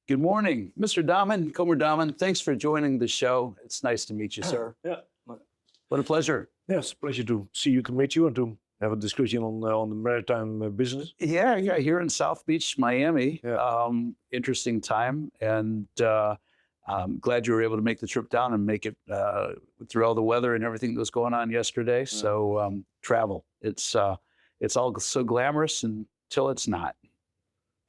Good morning, Mr. Damen, Kommer Damen. Thanks for joining the show. It's nice to meet you, sir. Yeah. What a pleasure. Yes, pleasure to see you, to meet you, and to have a discussion on the maritime business. Yeah, here in South Beach, Miami. Yeah. Interesting time, and I'm glad you were able to make the trip down and make it through all the weather and everything that was going on yesterday. Yeah. So travel, it's all so glamorous until it's not.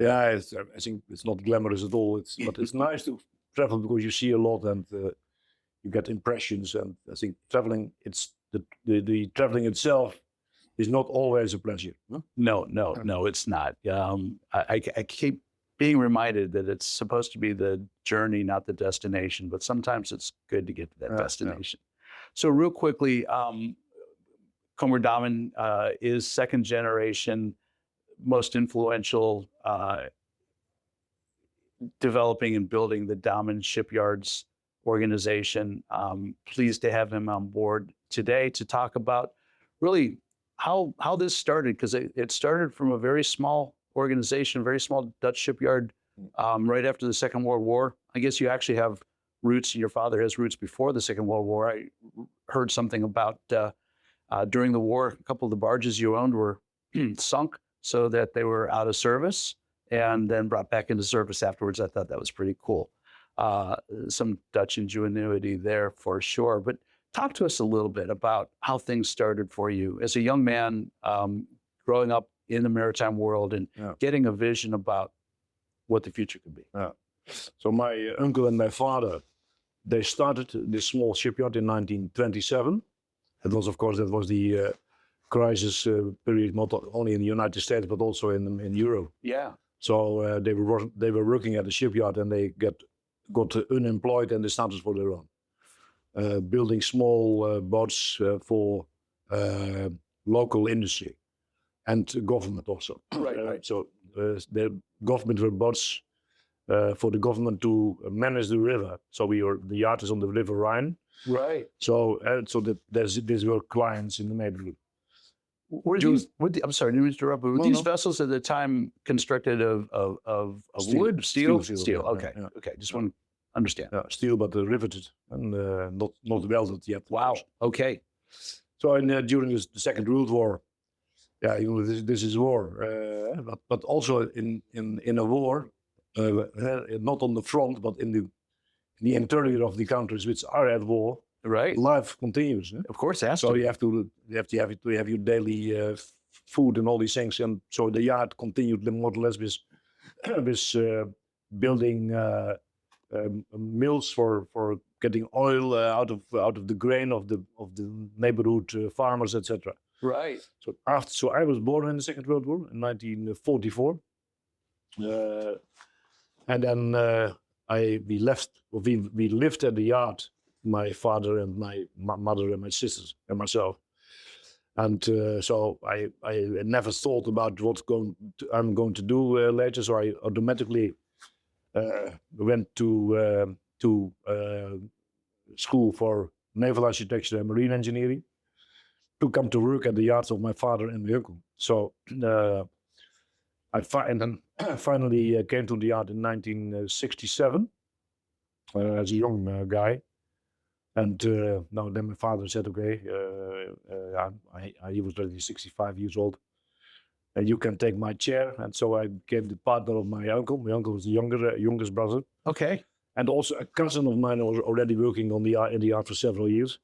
Yeah, I think it's not glamorous at all. But it's nice to travel because you see a lot and you get impressions. And I think traveling, it's the traveling itself is not always a pleasure. Huh? No, it's not. I keep being reminded that it's supposed to be the journey, not the destination. But sometimes it's good to get to that destination. Yeah. So real quickly, Kommer Damen is second generation, most influential developing and building the Damen Shipyards organization. Pleased to have him on board today to talk about really how this started, because it started from a very small organization, very small Dutch shipyard right after the Second World War. I guess you actually have roots, your father has roots before the Second World War. I heard something about during the war, a couple of the barges you owned were sunk so that they were out of service and then brought back into service afterwards. I thought that was pretty cool. Some Dutch ingenuity there for sure. But talk to us a little bit about how things started for you as a young man, growing up in the maritime world and getting a vision about what the future could be. Yeah. So my uncle and my father, they started this small shipyard in 1927. It was, of course, the crisis period, not only in the United States but also in Europe. Yeah. So they were working at the shipyard and they got unemployed and they started for their own, building small boats for local industry and government also. Right. So the government were boats for the government to manage the river. So the yard is on the River Rhine. Right. So these were clients in the neighborhood. I'm sorry, didn't interrupt, but were these vessels at the time constructed of wood, steel? Steel. Okay. Yeah. Okay. Just want to understand. Yeah, steel, but riveted and not welded yet. Wow. Okay. So during the Second World War, this is war, but also in a war, not on the front, but in the interior of the countries which are at war. Right. Life continues. Of course, it has so to. you have to have your daily food and all these things, and so the yard continued more or less with building mills for getting oil out of the grain of the neighborhood farmers, etc. Right. So I was born in the Second World War in 1944, and then we lived at the yard. My father and my mother and my sisters and myself, and so I never thought about what I'm going to do later. So I automatically went to school for naval architecture and marine engineering to come to work at the yards of my father and my uncle. So I finally came to the yard in 1967 as a young guy. And then my father said, okay, he was already 65 years old, and you can take my chair. And so I became the partner of my uncle. My uncle was the youngest brother. Okay. And also a cousin of mine was already working in the yard for several years.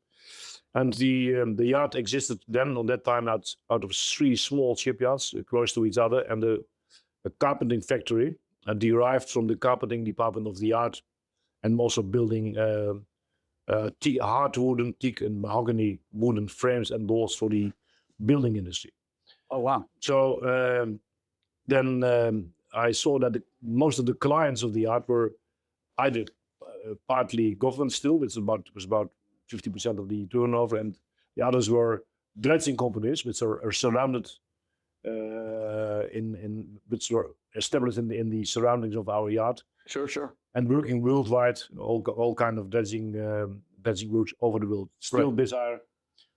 And the yard existed then, on that time, out of 3 small shipyards close to each other, and a carpenting factory derived from the carpenting department of the yard, and also building hard wooden, teak and mahogany wooden frames and doors for the building industry. Oh, wow. So then I saw that most of the clients of the yard were either partly government still, which was about 50% of the turnover, and the others were dredging companies, which are surrounded which were established in the surroundings of our yard. Sure. And working worldwide, all kind of dredging routes over the world. Still, these are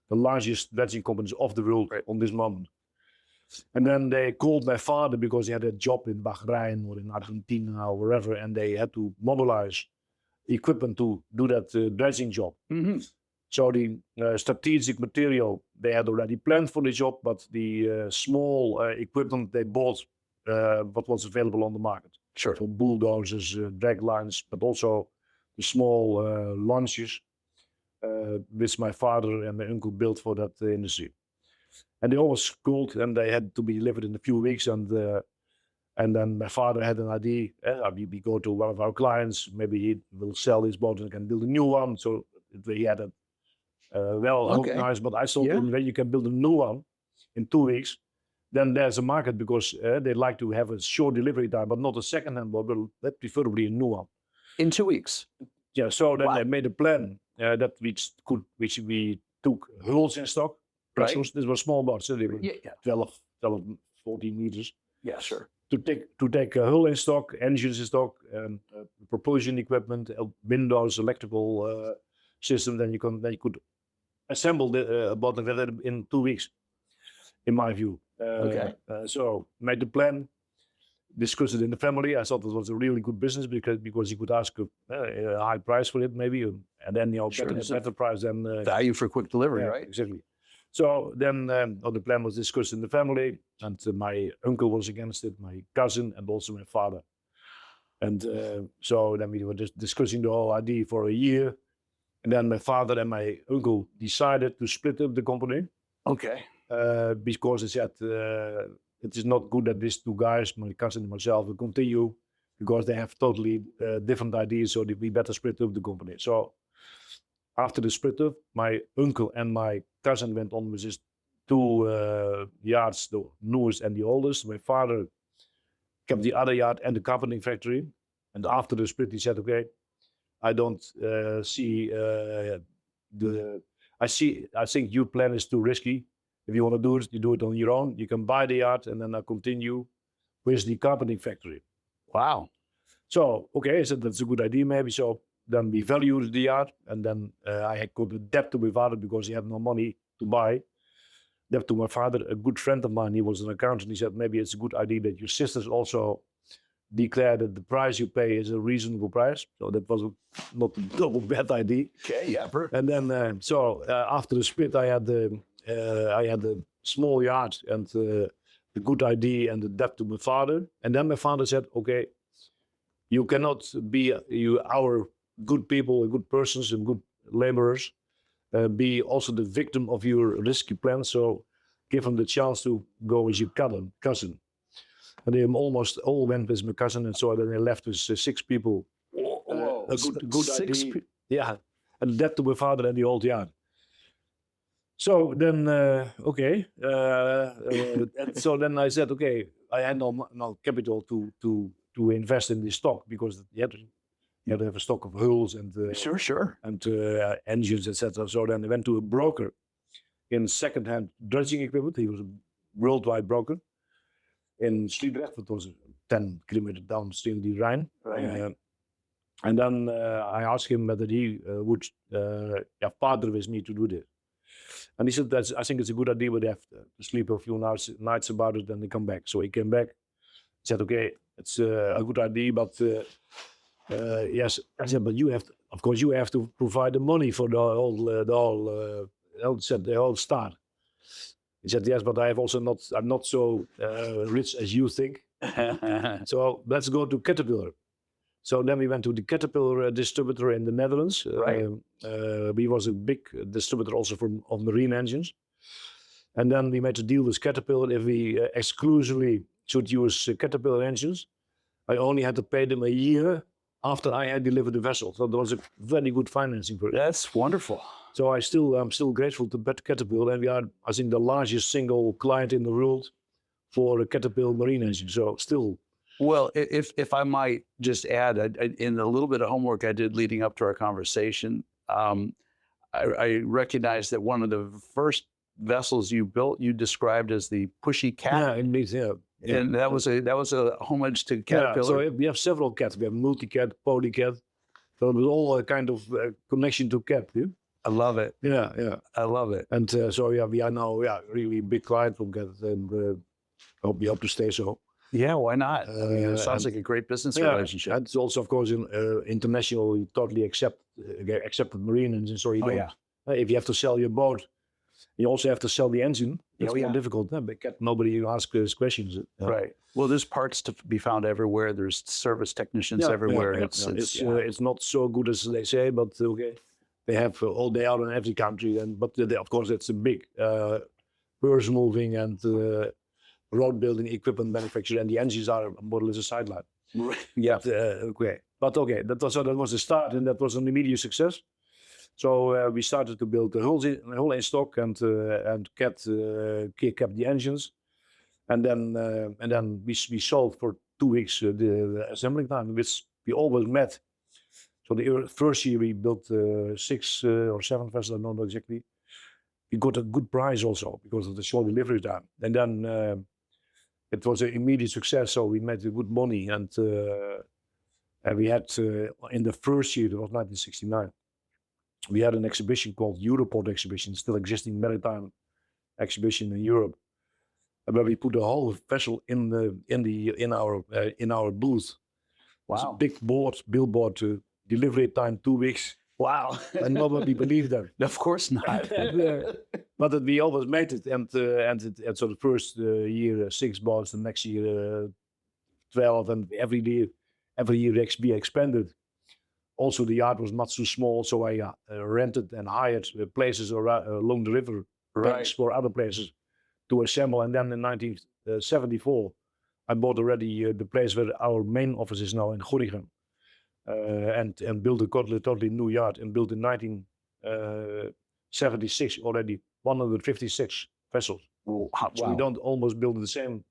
the largest dredging companies of the world on this moment. And then they called my father because he had a job in Bahrain or in Argentina or wherever, and they had to mobilize equipment to do that dredging job. Mm-hmm. So the strategic material they had already planned for the job, but the small equipment they bought what was available on the market. Sure. So bulldozers, drag lines, but also the small launches which my father and my uncle built for that industry. And they always called, and they had to be delivered in a few weeks. And then my father had an idea. We go to one of our clients, maybe he will sell his boat and can build a new one. So he had it well organized. But I thought when you can build a new one in 2 weeks, then there's a market because they like to have a short delivery time, but not a second-hand boat, but preferably a new one. In 2 weeks. Yeah. So then they made a plan that which we took hulls in stock. Right. These were small boats. So they were 12, 14 meters. Yeah, sure. To take a hull in stock, engines in stock, propulsion equipment, windows, electrical system. Then you could assemble the boat in 2 weeks, in my view. So made the plan, discussed it in the family. I thought it was a really good business because you could ask a high price for it, maybe, and then better price than value for quick delivery, right? Exactly. So then the plan was discussed in the family, and my uncle was against it, my cousin, and also my father. And so then we were just discussing the whole idea for a year. And then my father and my uncle decided to split up the company. Okay. Because they said it is not good that these two guys, my cousin and myself, will continue because they have totally different ideas. So we better split up the company. So after the split up, my uncle and my cousin went on with his two yards, the newest and the oldest. My father kept the other yard and the carpeting factory. And after the split, he said, "Okay, I don't see I think your plan is too risky. If you want to do it, you do it on your own. You can buy the yard and then I continue with the carpeting factory." Wow. So, okay, I said that's a good idea maybe. So then we valued the yard, and then I had got a debt to my father because he had no money to buy. Debt to my father, a good friend of mine, he was an accountant. He said, maybe it's a good idea that your sisters also declare that the price you pay is a reasonable price. So that was not a double bad idea. Okay, yeah. And then, after the split, I had a small yard and the good idea and the debt to my father. And then my father said, okay, you cannot be our good people, good persons and good laborers, be also the victim of your risky plan. So give them the chance to go with your cousin. And they almost all went with my cousin. And so then they left with 6 people. A good idea. Yeah. And that to my father and the old yard. So then, okay. And so then I said, okay, I had no capital to invest in this stock because you had to have a stock of hulls and Sure. and engines, etc. So then I went to a broker in second-hand dredging equipment. He was a worldwide broker in Sliedrecht. That was 10 kilometers downstream the Rhine. Right. And then I asked him whether he would partner with me to do this. And he said, I think it's a good idea, but they have to sleep a few nights about it, then they come back. So he came back, said, okay, it's a good idea, but yes. I said, but of course, you have to provide the money for the whole start. He said, yes, but I'm not so rich as you think. So let's go to Caterpillar. So then we went to the Caterpillar distributor in the Netherlands. Right. We was a big distributor also of marine engines. And then we made a deal with Caterpillar. If we exclusively should use Caterpillar engines, I only had to pay them a year after I had delivered the vessel. So there was a very good financing for it. That's wonderful. So I'm still grateful to Caterpillar. And we are, I think, the largest single client in the world for a Caterpillar marine engine. So still. Well, if I might just add, in a little bit of homework I did leading up to our conversation, I recognized that one of the first vessels you built, you described as the Pushy Cat. Yeah, indeed, yeah. And that was a homage to Caterpillar. So we have several cats. We have multi-cat, polycat. So it was all a kind of connection to cat. Yeah? I love it. Yeah. I love it. And we are now really big client from cat. And We hope to stay so. Yeah, why not? I mean, it sounds And- like a great business Yeah, relationship. and it's also, of course, internationally totally accepted marine engine. So you Oh, don't, yeah. if you have to sell your boat, you also have to sell the engine. It's Oh, more yeah. difficult. Nobody asks us questions. Right. Well, there's parts to be found everywhere. There's service technicians everywhere. It's not so good as they say, but okay, they have all day out in every country. But of course, it's a big person moving and road building equipment manufacturer, and the engines are more or less a sideline. Yeah. But okay, that was the start, and that was an immediate success. So we started to build the whole in stock and kept the engines, and then we sold for 2 weeks the assembling time, which we always met. So the first year we built 6 or 7 vessels, I don't know exactly. We got a good price also because of the short delivery time, and then it was an immediate success. So we made good money, and we had in the first year, it was 1969. We had an exhibition called Europort exhibition, still existing maritime exhibition in Europe, where we put the whole vessel in our booth. It's a Wow. big billboard, delivery time 2 weeks, Wow. and nobody believed that. Of course not. But we always made it, and so the first year 6 boats, the next year 12, and every year we expanded. Also, the yard was much too small, so I rented and hired places along the river banks for other places to assemble. And then in 1974, I bought already the place where our main office is now in Groningen, and built a totally new yard, and built in 1976 already 156 vessels. Wow. So we don't almost build the same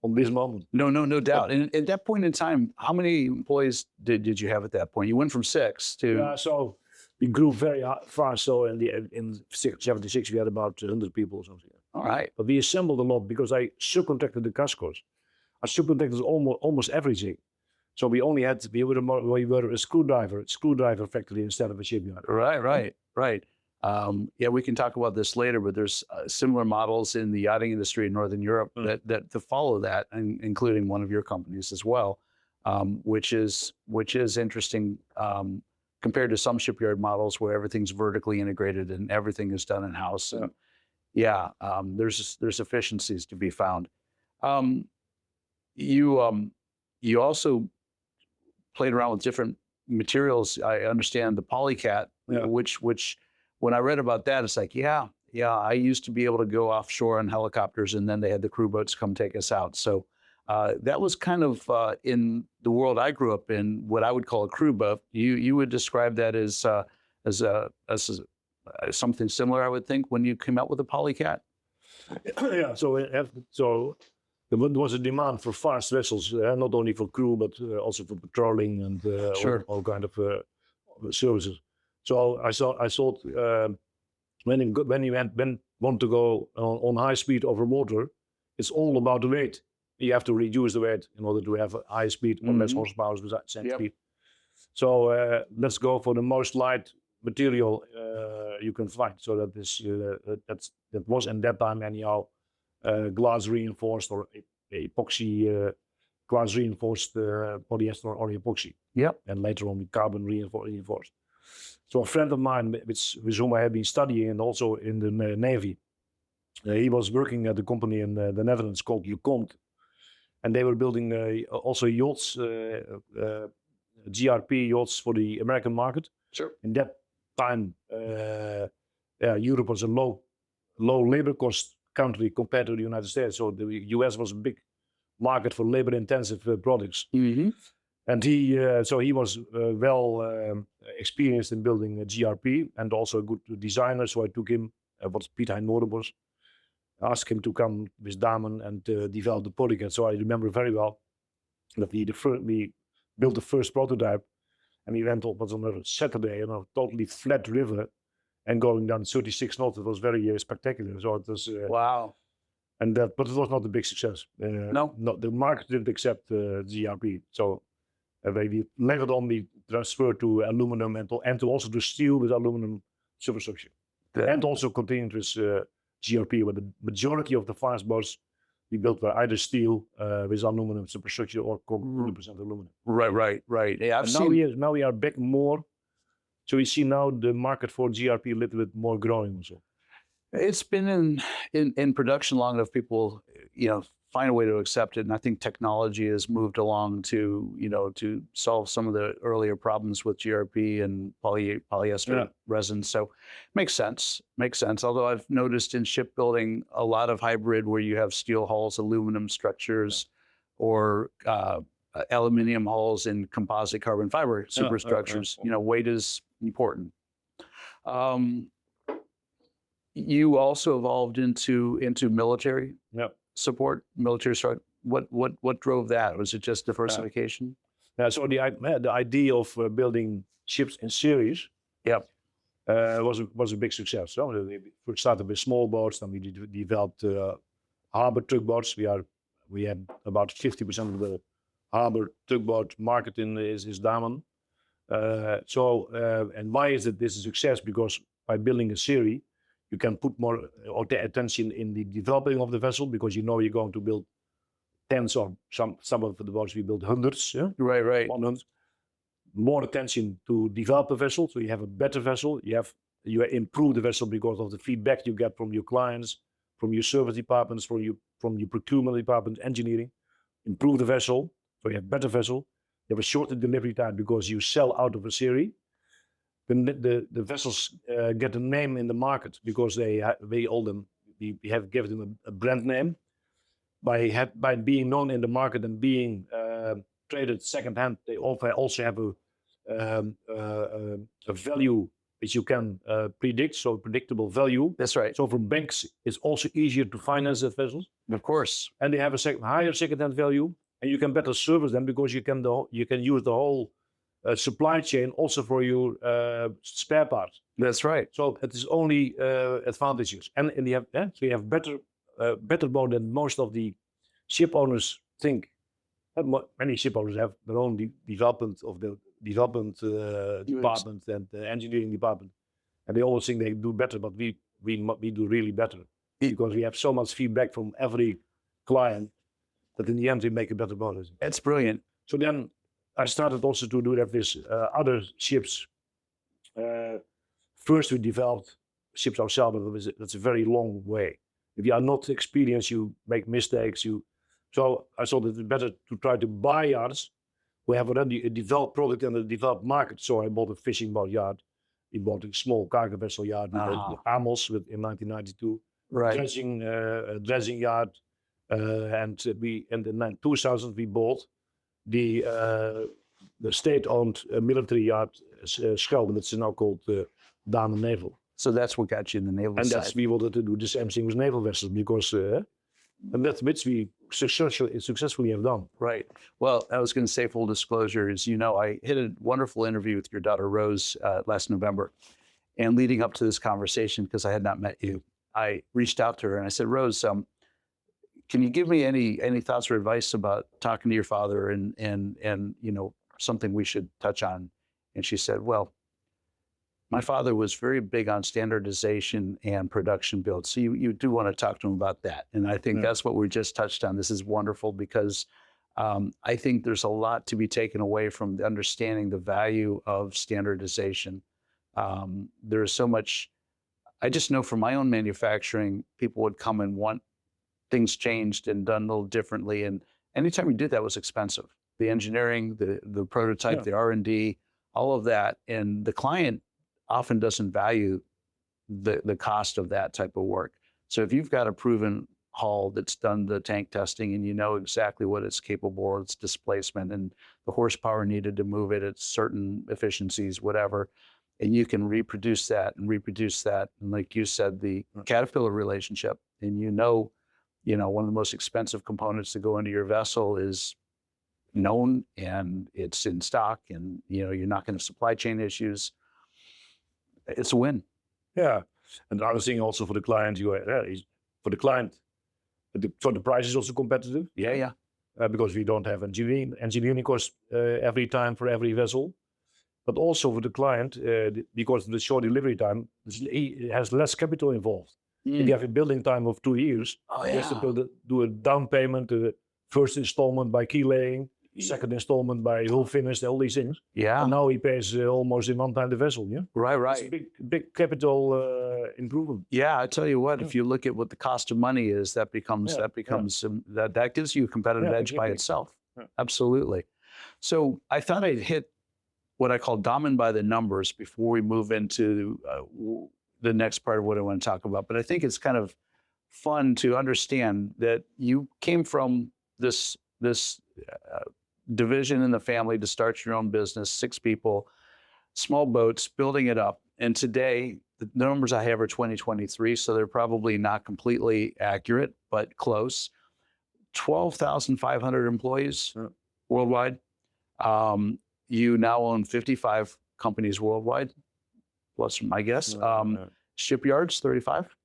on this moment. No doubt. And at that point in time, how many employees did you have at that point? You went from 6 to. Yeah, so we grew very fast. So in 76 we had about 100 people or something. All right. But we assembled a lot because I subcontracted the cascos. I subcontracted almost everything. So we were a screwdriver factory instead of a shipyard. Right. Yeah, we can talk about this later, but there's similar models in the yachting industry in Northern Europe that follow that, and including one of your companies as well, which is interesting compared to some shipyard models where everything's vertically integrated and everything is done in house. And there's efficiencies to be found. You also played around with different materials. I understand the polycat, which when I read about that, it's like, yeah, I used to be able to go offshore on helicopters, and then they had the crew boats come take us out. So that was kind of in the world I grew up in, what I would call a crew boat. You would describe that as something similar, I would think, when you came out with the polycat. Yeah. So there was a demand for fast vessels, not only for crew but also for patrolling and all kind of services. So I thought when you want to go on high speed over water, it's all about the weight. You have to reduce the weight in order to have high speed or less horsepower with that same speed. So let's go for the most light material you can find. So that that was in that time anyhow glass reinforced or epoxy glass reinforced polyester or epoxy. Yep. And later on carbon reinforced. So a friend of mine with whom I had been studying and also in the Navy, he was working at a company in the Netherlands called LeComte, and they were building also yachts, GRP yachts for the American market. Sure. In that time, Europe was a low labor cost country compared to the United States. So the US was a big market for labor-intensive products. Mm-hmm. And he was well experienced in building a GRP and also a good designer. So I took him, what Piet Hein Noordenbos, asked him to come with Damen and develop the polycat. So I remember very well that we built the first prototype, and we went on a Saturday on a totally flat river and going down 36 knots. It was very spectacular. So it was wow. But it was not a big success. No, the market didn't accept GRP. So we later on we transferred to aluminum and to also to steel with aluminum superstructure, and also continued with GRP, where the majority of the fast boats we built were either steel with aluminum superstructure or 100% aluminum. Right. Yeah, I've And seen. now we are back more. So we see now the market for GRP a little bit more growing also. It's been in production long enough. People, find a way to accept it, and I think technology has moved along to solve some of the earlier problems with GRP and polyester resins. So, makes sense. Although I've noticed in shipbuilding a lot of hybrid where you have steel hulls, aluminum structures, or aluminum hulls and composite carbon fiber superstructures. Weight is important. You also evolved into military support, military support. What drove that? Was it just diversification? So the idea of building ships in series was a big success. So we started with small boats, then we developed harbor tugboats. We had about 50% of the harbor tugboat market is Damen. And why is it this a success? Because by building a series, you can put more attention in the developing of the vessel, because you're going to build tens, or some of the boats we build hundreds. Yeah? Right. 100. More attention to develop a vessel, so you have a better vessel. You improve the vessel because of the feedback you get from your clients, from your service departments, from your procurement department, engineering. Improve the vessel, so you have better vessel. You have a shorter delivery time because you sell out of a series. The vessels get a name in the market because we have given them a brand name. By being known in the market and being traded secondhand, they also have a value which you can predict, so predictable value. That's right. So for banks, it's also easier to finance the vessels. Of course. And they have a higher secondhand value, and you can better service them because you can use the whole supply chain also for your spare parts. That's right. So it is only advantages, and you have better boat than most of the ship owners think. Many ship owners have their own development department and engineering department, and they always think they do better, but we do really better because we have so much feedback from every client that in the end we make a better boat. That's brilliant. So then I started also to do that with other ships. First we developed ships ourselves, but that's a very long way. If you are not experienced, you make mistakes. So I thought it's better to try to buy yards who have already a developed product and a developed market. So I bought a fishing boat yard. We bought a small cargo vessel yard. We bought Amels in 1992. Right. Dredging yard. And in 2000 we bought the state-owned military yard, Schelden. It's now called Damen Naval. So that's what got you in the naval and side. We wanted to do the same thing with naval vessels because, and that's which we successfully have done. Right. Well, I was going to say, full disclosure, as you know, I had a wonderful interview with your daughter Rose last November, and leading up to this conversation, because I had not met you, I reached out to her and I said, Rose, can you give me any thoughts or advice about talking to your father and something we should touch on? And she said, well, my father was very big on standardization and production build. So you do want to talk to him about that. And I think that's what we just touched on. This is wonderful because I think there's a lot to be taken away from understanding the value of standardization. There is so much. I just know from my own manufacturing, people would come and want things changed and done a little differently. And anytime you did that was expensive. The engineering, the prototype, the R&D, all of that. And the client often doesn't value the cost of that type of work. So if you've got a proven hull that's done the tank testing and you know exactly what it's capable of, its displacement and the horsepower needed to move it at certain efficiencies, whatever, and you can reproduce that. And like you said, the Caterpillar relationship, and one of the most expensive components to go into your vessel is known and it's in stock, and you're not going to have supply chain issues. It's a win. Yeah, and the other thing also for the client, so the price is also competitive. Yeah. Because we don't have engineering costs every time for every vessel, but also for the client because of the short delivery time, it has less capital involved. If you have a building time of 2 years, Oh, you have to yeah. do a down payment, first installment by key laying, Yeah. second installment by hull finish, all these things. Yeah. And now he pays almost in one time the vessel. Yeah, Right, it's a right. big capital improvement. Yeah, I tell you what, Yeah. if you look at what the cost of money is, that becomes that gives you a competitive edge by exactly. itself. Yeah. Absolutely. So I thought I'd hit what I call Damen by the numbers before we move into the next part of what I want to talk about. But I think it's kind of fun to understand that you came from this division in the family to start your own business, 6 people, small boats, building it up. And today, the numbers I have are 2023, so they're probably not completely accurate, but close. 12,500 employees worldwide. You now own 55 companies worldwide, plus my guess. Shipyards, 35.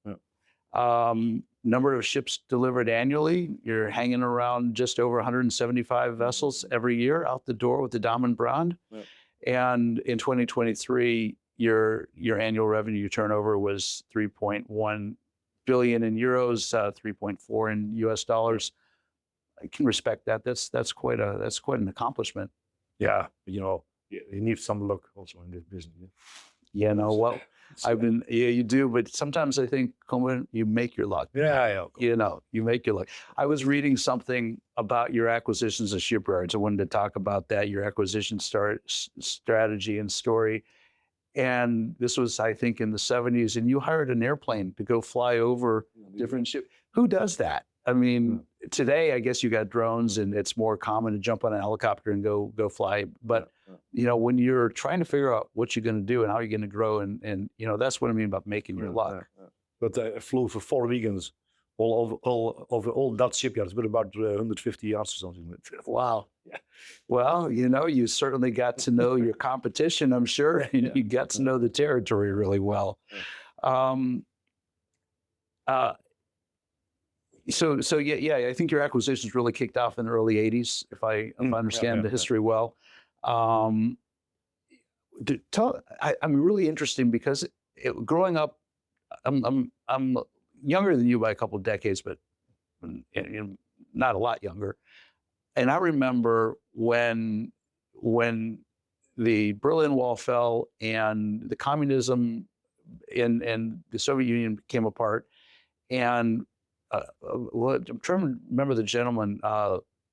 Number of ships delivered annually, you're hanging around just over 175 vessels every year out the door with the Damen brand. And in 2023, your annual revenue turnover was 3.1 billion in euros, 3.4 in US dollars. I can respect that. That's quite an accomplishment. Yeah, you need some luck also in this business. Yeah, no, well, you do, but sometimes I think you make your luck. Yeah. You make your luck. I was reading something about your acquisitions of shipyards. I wanted to talk about that, your acquisition strategy and story. And this was, I think, in the 70s, and you hired an airplane to go fly over different ships. Who does that? I mean, today, I guess you got drones and it's more common to jump on a helicopter and go fly. But, when you're trying to figure out what you're going to do and how you're going to grow, and that's what I mean about making your luck. But I flew for 4 weekends all over all Dutch shipyards, but about 150 yards or something. Wow. Yeah. Well, you certainly got to know your competition, I'm sure, and you got to know the territory really well. So I think your acquisitions really kicked off in the early 80s, if I understand the history well. I'm really interesting because growing up, I'm younger than you by a couple of decades, but not a lot younger. And I remember when the Berlin Wall fell and the communism and the Soviet Union came apart, and I'm trying to remember the gentleman,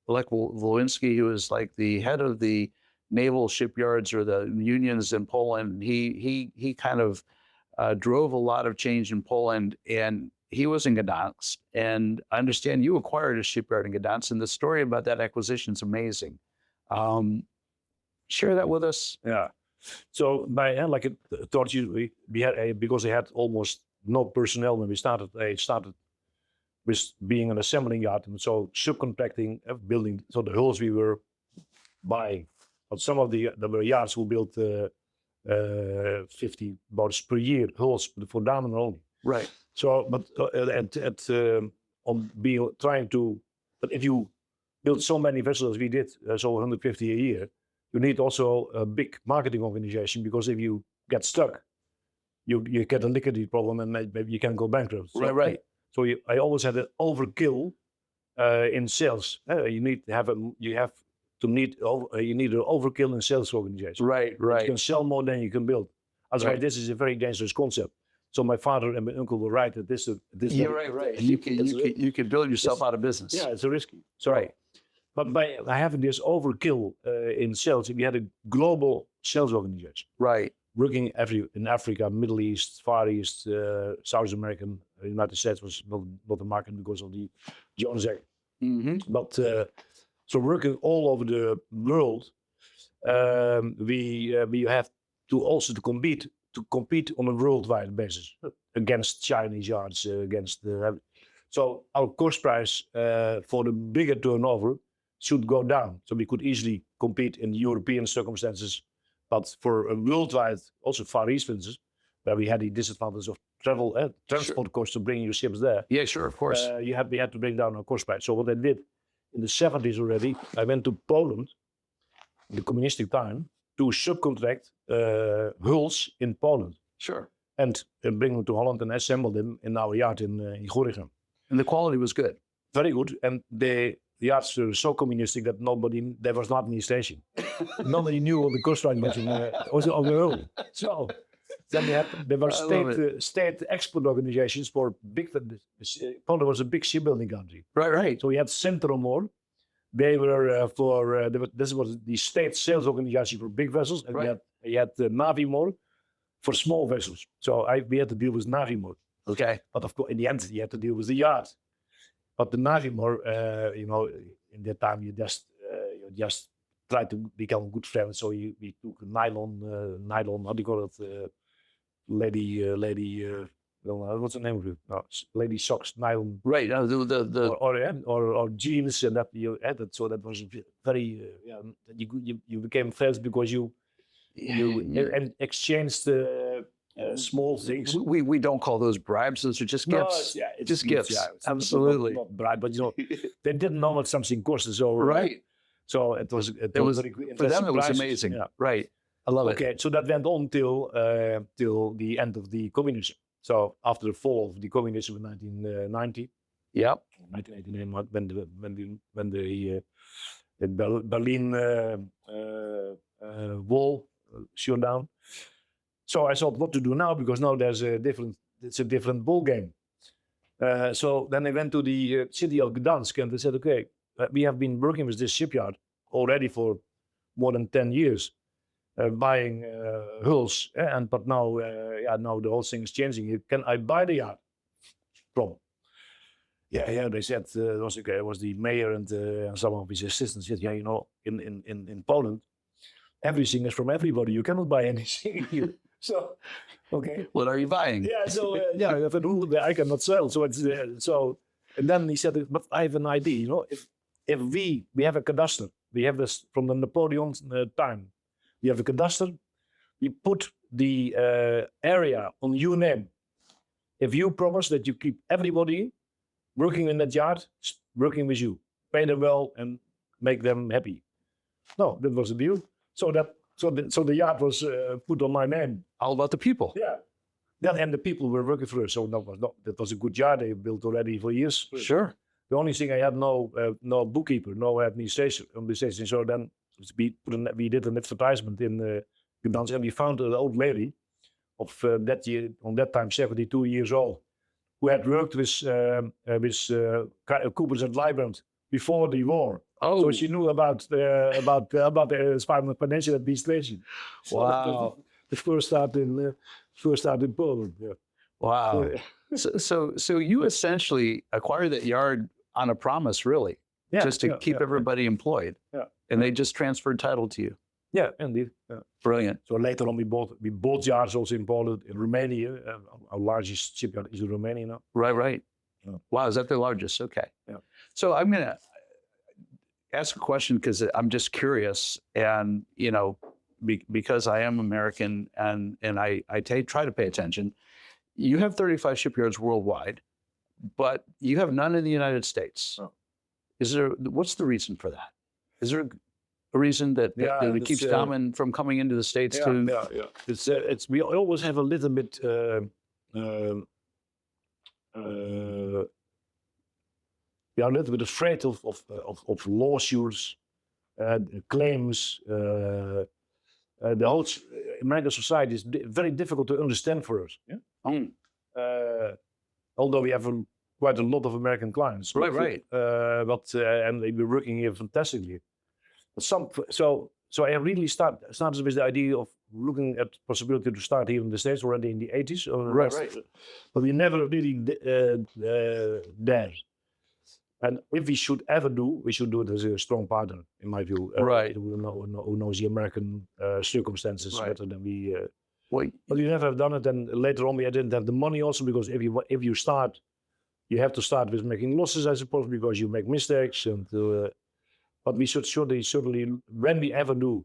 Lech Walesa, who was like the head of the naval shipyards or the unions in Poland. He kind of drove a lot of change in Poland, and he was in Gdansk. And I understand you acquired a shipyard in Gdansk, and the story about that acquisition is amazing. Share that with us. Yeah. So like I told you, we had because they had almost no personnel when we started. They started with being an assembling yard, and so subcontracting, building. So the hulls we were buying, but some of there were yards who built 50 boats per year, hulls for Damen only. Right. So, but but if you build so many vessels as we did, so 150 a year, you need also a big marketing organization, because if you get stuck, you get a liquidity problem and maybe you can go bankrupt. So, right. So I always had an overkill in sales. You need an overkill in sales organization. Right. You can sell more than you can build. Otherwise, this is a very dangerous concept. So my father and my uncle were right that this. Yeah, right. You can build yourself out of business. Yeah, it's risky. So, right. But by having this overkill in sales, we had a global sales organization. Right. Working in Africa, Middle East, Far East, South America. United States was not a market because of the Jones Act. Mm-hmm. But so working all over the world, we have to also compete on a worldwide basis against Chinese yards, so our cost price for the bigger turnover should go down. So we could easily compete in European circumstances, but for a worldwide, also Far East, for instance, where we had the disadvantage of transport costs to bring your ships there. Yeah, sure, of course. We had to bring down our cost price. So what I did in the 70s already, I went to Poland, in the communistic time, to subcontract hulls in Poland. Sure. and bring them to Holland and assemble them in our yard in Gorinchem. And the quality was good. Very good, and the yards were so communistic that there was no administration. Nobody knew what the coastline was was on their own. So then there were state export organizations for big. Poland was a big shipbuilding country. Right. So we had Centromor. They were this was the state sales organization for big vessels, and we had Navimor for small vessels. So we had to deal with Navimor. Okay. But of course, in the end, you had to deal with the yard. But the Navimor, in that time, you just try to become good friends. So we took nylon, how do you call it? What's the name of it? No, lady socks, nylon. Right. Or jeans, and that you added. So that was very. You became friends because you exchanged small things. We don't call those bribes. Those are just gifts. No, it's just gifts. Yeah, absolutely. Not bribe, but they didn't know what something cost. So So it was very for them. It was amazing. Yeah. Right. I love it. Okay, so that went on till the end of the communism. So after the fall of the communism in 1990. Yeah. 1989, when the Berlin wall shut down. So I thought, what to do now? Because now it's a different ball game. So then I went to the city of Gdansk and they said, okay, we have been working with this shipyard already for more than 10 years, buying hulls. But now, now the whole thing is changing. Can I buy the yard from? Yeah, they said it was okay. It was the mayor and some of his assistants said, in Poland, everything is from everybody. You cannot buy anything here. So, okay. What are you buying? Yeah, so if a rule I cannot sell. So it's and then he said, but I have an idea. If we have a cadastre, we have this from the Napoleon time. We have a cadastre. We put the area on your name. If you promise that you keep everybody working in that yard, working with you, pay them well and make them happy. No, that was the deal. So the yard was put on my name. All about the people. Yeah. And the people were working for us. So that was a good yard. They built already for years. Sure. The only thing I had no bookkeeper, no administration. So then we did an advertisement in Gdansk, and we found an old lady of that year, on that time 72 years old, who had worked with Coopers and Lybrand before the war. Oh, so she knew about the financial administration. Wow, the first start in Poland. Yeah. Wow. So you essentially acquired that yard on a promise, really, just to keep everybody employed. Yeah. And they just transferred title to you. Yeah, indeed. Yeah. Brilliant. So later on, we bought yards also in Poland, in Romania. Our largest shipyard is in Romania now. Right. Yeah. Wow, is that the largest? Okay. Yeah. So I'm gonna ask a question because I'm just curious, and because I am American and I try to pay attention. You have 35 shipyards worldwide, but you have none in the United States. Oh. What's the reason for that? Is there a reason that it keeps Damen from coming into the States too? Yeah. We always have a little bit we are a little bit afraid of lawsuits, claims. The whole American society is very difficult to understand for us. Yeah? Although we have quite a lot of American clients. Right. And we're working here fantastically. So I really started with the idea of looking at possibility to start here in the States already in the 80s. Right. But we never really there. And if we should ever we should do it as a strong partner, in my view. Right. Who knows the American circumstances better than we. But we never have done it, and later on we didn't have the money also, because if you start, you have to start with making losses, I suppose, because you make mistakes. And but we should certainly, when we ever do,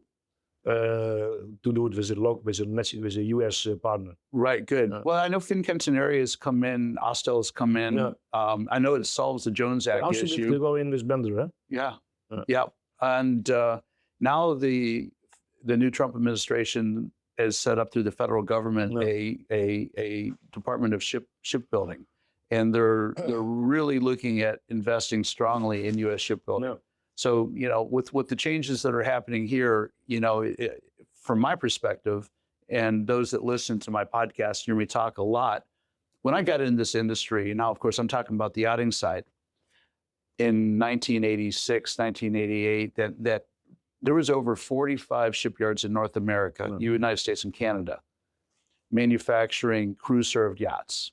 to do it with a US partner. Right, good. Well, I know Fincantieri has come in, Ostel has come in. Yeah. I know it solves the Jones Act issue. To go in with Bender, huh? Yeah. And now the new Trump administration has set up through the federal government No. a Department of Shipbuilding, and they're really looking at investing strongly in U.S. shipbuilding. No. So, you know, with the changes that are happening here, you know, from my perspective, and those that listen to my podcast hear me talk a lot. When I got in this industry, now of course I'm talking about the yachting side. In 1986, 1988, that there was over 45 shipyards in North America, No. United States and Canada, manufacturing crew-served yachts.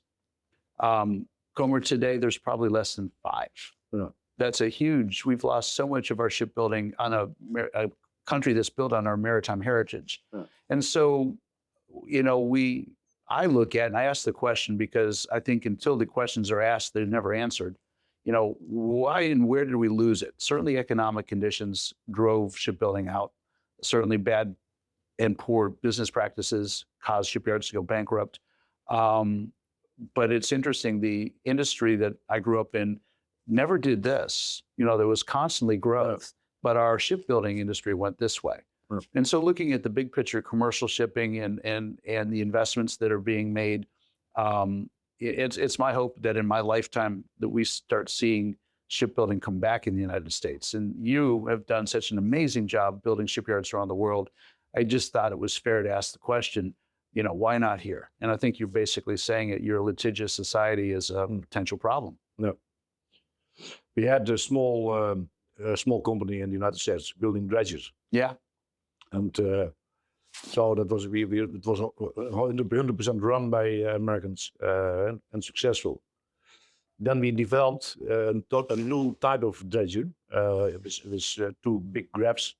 Kommer today, there's probably less than 5. No. That's a huge. We've lost so much of our shipbuilding on a country that's built on our maritime heritage, and so, you know, I look at and I ask the question because I think until the questions are asked, they're never answered. You know, why and where did we lose it? Certainly, economic conditions drove shipbuilding out. Certainly, bad and poor business practices caused shipyards to go bankrupt. But it's interesting. The industry that I grew up in never did this. You know, there was constantly growth, but our shipbuilding industry went this way. And so looking at the big picture, commercial shipping and the investments that are being made, it's my hope that in my lifetime that we start seeing shipbuilding come back in the United States. And you have done such an amazing job building shipyards around the world. I just thought it was fair to ask the question, you know, why not here? And I think you're basically saying that your litigious society is a potential problem. No. We had a small company in the United States building dredges. Yeah. And so that was it was 100% run by Americans and successful. Then we developed a new type of dredger with 2 big grabs,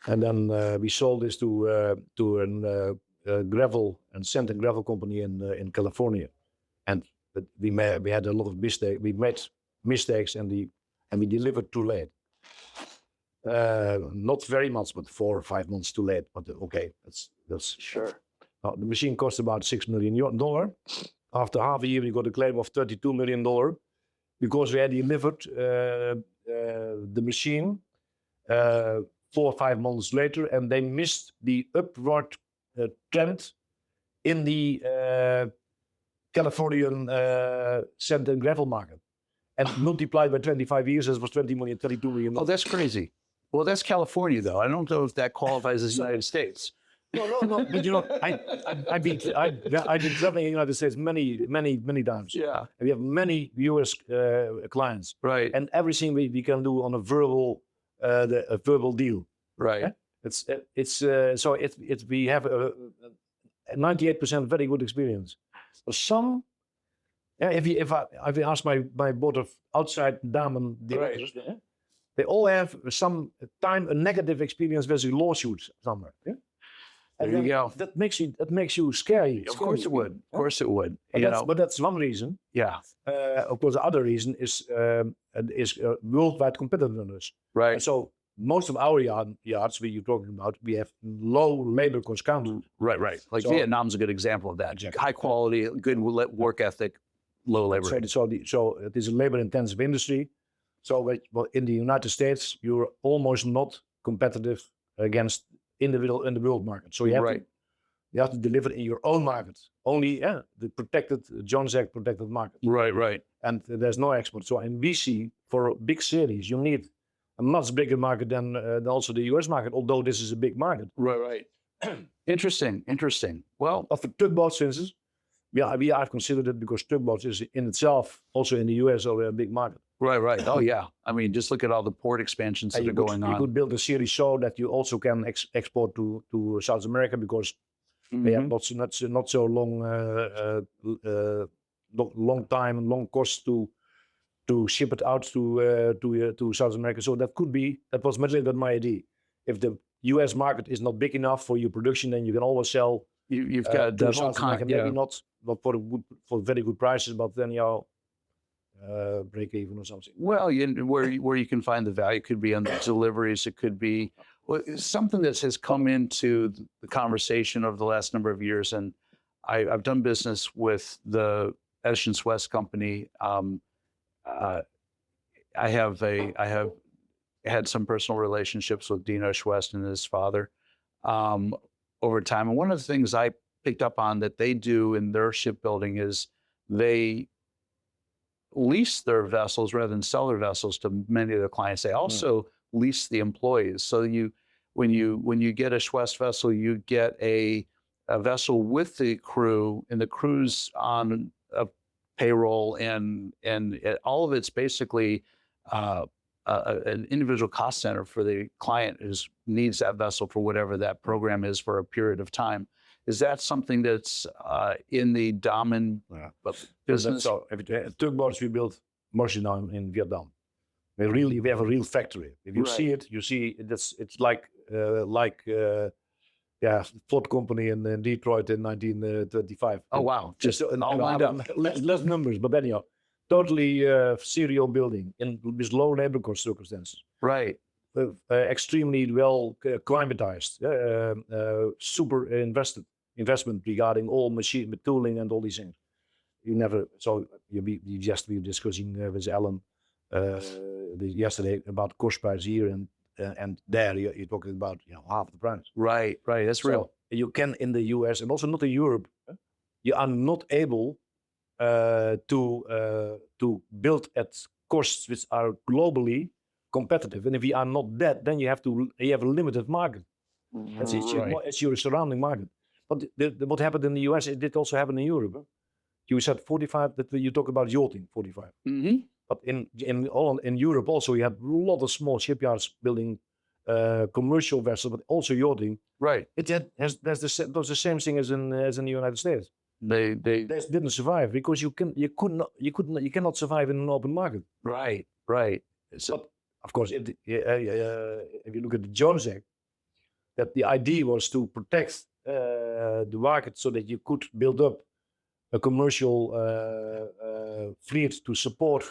and then we sold this to a gravel and sand and gravel company in California, and we had a lot of mistakes. We made mistakes and we delivered too late. Not very much, but 4 or 5 months too late. But okay, that's Sure. the machine cost about $6 million. After half a year, we got a claim of $32 million because we had delivered the machine 4 or 5 months later, and they missed the upward trend in the Californian sand and gravel market. And multiplied by 25 years, it was 32 million. Oh, that's crazy. Well, that's California, though. I don't know if that qualifies as the United States. No. But you know, I've been traveling in the United States many times. Yeah. And we have many US clients. Right. And everything we can do on a verbal deal. Right. Yeah? We have a 98% very good experience. But some. Yeah, if I ask my board of outside Damen directors, yeah, they all have some time a negative experience with a lawsuit somewhere. Yeah? And there you go. That makes you scary. Of course it would. Of course it would. But that's one reason. Yeah. Of course, the other reason is worldwide competitiveness. Right. And so most of our yards you're talking about, we have low labor cost count. Right. Like so, Vietnam's a good example of that. Exactly. High quality, good work ethic. Low labor. So it is a labor-intensive industry. So in the United States, you're almost not competitive against individual in the world market. So you have to deliver in your own market. Only the protected Jones Act protected market. Right. And there's no export. So in BC for big cities, you need a much bigger market than also the US market. Although this is a big market. Right. Interesting. Well, for tugboats, for instance. Yeah, I've considered it because tugboats is in itself also in the US already a big market. Right. Oh yeah. I mean, just look at all the port expansions that are going on. You could build a series so that you also can export to South America because they have not so long time and long cost to ship it out to South America. So that was my idea. If the US market is not big enough for your production, then you can always sell. You've got the whole maybe not for very good prices, but then break even or something. Well, where you can find the value could be on the deliveries. It could be something that has come into the conversation over the last number of years, and I've done business with the Edison West company. I have had some personal relationships with Dean West and his father. over time. And one of the things I picked up on that they do in their shipbuilding is they lease their vessels rather than sell their vessels to many of their clients. They also lease the employees. So when you get a Schwest vessel, you get a vessel with the crew, and the crew's on a payroll, and all of it's basically an individual cost center for the client who needs that vessel for whatever that program is for a period of time. Is that something that's in the Damen business? So tugboats we build mostly now in Vietnam. We have a real factory. If you see it, you see it's like Ford company in Detroit in 1925. Oh wow! Just all lined up. Less numbers, but anyhow, totally serial building with low labor cost circumstances. Right. Extremely well climatized. Super investment regarding all machine tooling and all these things. We were discussing with Alan yesterday about cost price here and there. You're talking about half the price. Right. That's real. You can in the US and also not in Europe. You are not able to build at costs which are globally competitive. And if you are not that, then you have a limited market. That's it's your surrounding market. But what happened in the US, it did also happen in Europe. You said 45, that you talk about yachting, 45. Mm-hmm. But in Europe also, you have a lot of small shipyards building commercial vessels, but also yachting. Right. That's the same thing as in the United States. They didn't survive because you cannot survive in an open market. Right. So, but of course, if you look at the Jones Act, that the idea was to protect the market so that you could build up a commercial fleet to support